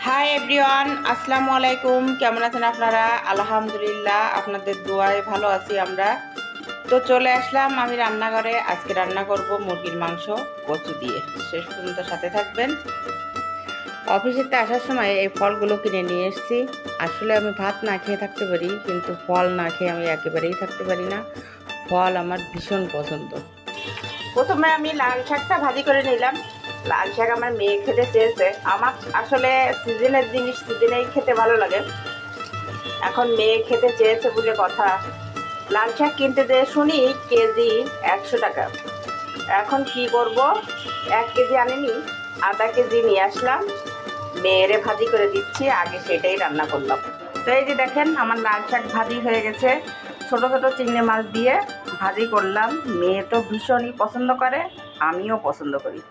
Hi everyone, আসসালামু আলাইকুম। কেমন আছেন আপনারা? আলহামদুলিল্লাহ, আপনাদের দোয়ায় ভালো আছি আমরা। তো চলে আসলাম আমি রান্নাঘরে। আজকে রান্না করব মুরগির মাংস কচু দিয়ে। শেষ পর্যন্ত সাথে থাকবেন। অফিসেতে আসার সময় এই ফলগুলো কিনে নিয়ে এসেছি। আসলে আমি ভাত না খেয়ে থাকতে পারি, কিন্তু ফল না খেয়ে আমি একেবারেই থাকতে পারি না। ফল আমার ভীষণ পছন্দ। প্রথমে আমি লাল শাকটা ভাজি করে নিলাম। লাল শাক আমার মেয়ে খেতে চেয়েছে। আমার আসলে সিজনের জিনিস সিজনেই খেতে ভালো লাগে। এখন মেয়ে খেতে চেয়েছে বলে কথা। লাল শাক কিনতে যেয়ে শুনি কেজি 100 টাকা। এখন কি করব, 1 কেজি আনিনি, আধা কেজি নিয়ে আসলাম। মেয়েরে ভাজি করে দিচ্ছি, আগে সেটাই রান্না করলাম। তো এই যে দেখেন আমার লাল শাক ভাজি হয়ে গেছে। ছোট ছোট চিংড়ি মাছ দিয়ে ভাজি করলাম। মেয়ে তো ভীষণই পছন্দ করে, আমিও পছন্দ করি।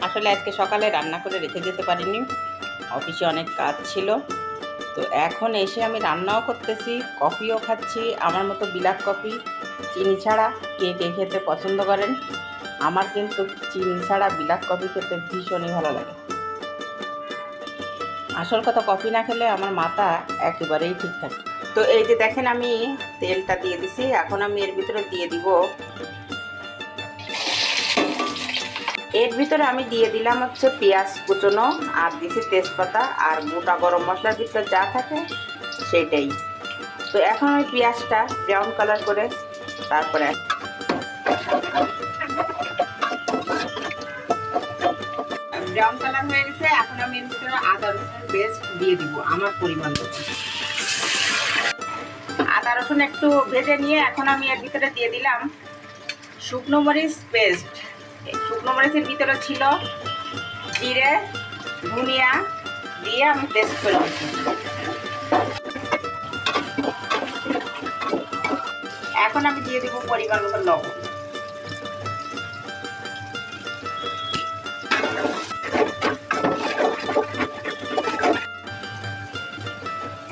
আসলে আজকে সকালে রান্না করে রেখে যেতে পারিনি, অফিসে অনেক কাজ ছিল। তো এখন এসে আমি রান্নাও করতেছি, কফিও খাচ্ছি। আমার মতো ব্ল্যাক কফি, চিনি ছাড়া। কে কে খেতে পছন্দ করেন? আমার কিন্তু চিনি ছাড়া ব্ল্যাক কফি খেতে ভীষণই ভালো লাগে। আসল কথা, কফি না খেলে আমার মাথা একেবারেই ঠিক থাকে। তো এই যে দেখেন আমি তেলটা দিয়ে দিছি। এখন আমি এর ভিতরে দিয়ে দিব, আমি দিয়ে দিলাম হচ্ছে পেঁয়াজ কুচনো, আর দিছি তেজপাতা আর গোটা গরম মশলার ভিতরে যা থাকে সেটাই। তো এখন আমি পেঁয়াজটা ব্রাউন কালার করে তারপরে ব্রাউন কালার হয়ে গেছে। এখন আমি এর ভিতরে আদা রসুন পেস্ট দিয়ে দিব আমার পরিমাণ মতো। আদা রসুন একটু ভেজে নিয়ে এখন আমি এর ভিতরে দিয়ে দিলাম শুকনো মরিচ পেস্ট। শুকনো মরিচের ভিতরে ছিল জিরে, ধনিয়া দিয়ে আমি পেস্ট করে দিচ্ছি। এখন আমি দিয়ে দিব পরিমাণ মতো লবণ।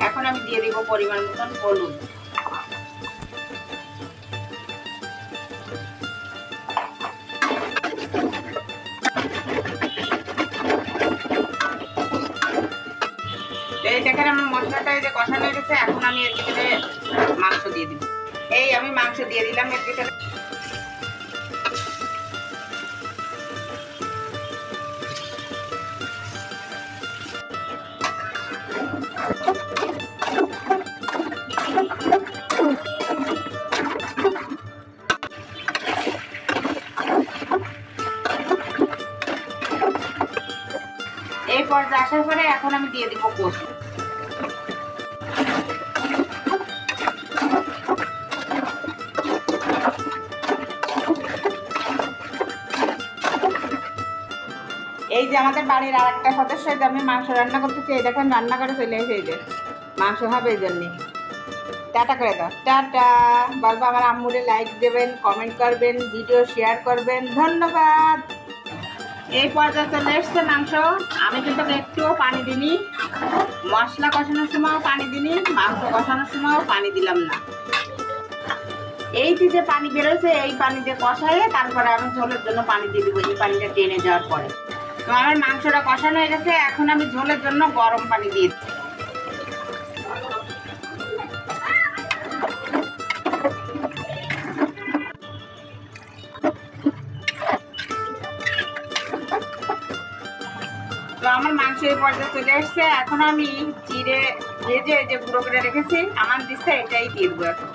এখন আমি দিয়ে দিব পরিমাণ মতন হলুদ। এই দেখেন আমার মশলাটা এই যে কষানো হয়ে গেছে। এখন আমি এর ভিতরে মাংস দিয়ে দিব। এই আমি মাংস দিয়ে দিলাম এর ভিতরে। এই পর্যায়ে আসার পরে এখন আমি দিয়ে দিব কচু। এই যে আমাদের বাড়ির আর একটা সদস্য, যে আমি মাংস রান্না করতেছি, এই দেখেন রান্না করে চলে এসে, এই যে মাংস হবে এই জন্যে। টাটা করে দাও, টাটা। বলবো আমার আম্মুরে লাইক দেবেন, কমেন্ট করবেন, ভিডিও শেয়ার করবেন। ধন্যবাদ। এই পর্যায়ে চলে এসছে মাংস। আমি কিন্তু একটুও পানি দিইনি, মশলা কষানোর সময়ও পানি দিইনি, মাংস কষানোর সময়ও পানি দিলাম না। এই যে পানি বেরোচ্ছে, এই পানি দিয়ে কষাইয়ে তারপরে আমি ঝোলের জন্য পানি দিয়ে দিব। এই পানিটা টেনে যাওয়ার পরে তো আমার মাংসটা কষানো হয়ে গেছে। এখন আমি ঝোলের জন্য গরম পানি দিয়ে দিচ্ছি। তো আমার মাংস এই পর্যায়ে চলে এসছে। এখন আমি জিরে ভেজে যে গুঁড়ো করে রেখেছি আমার দিচ্ছে, এটাই দিয়ে দেবো এখন।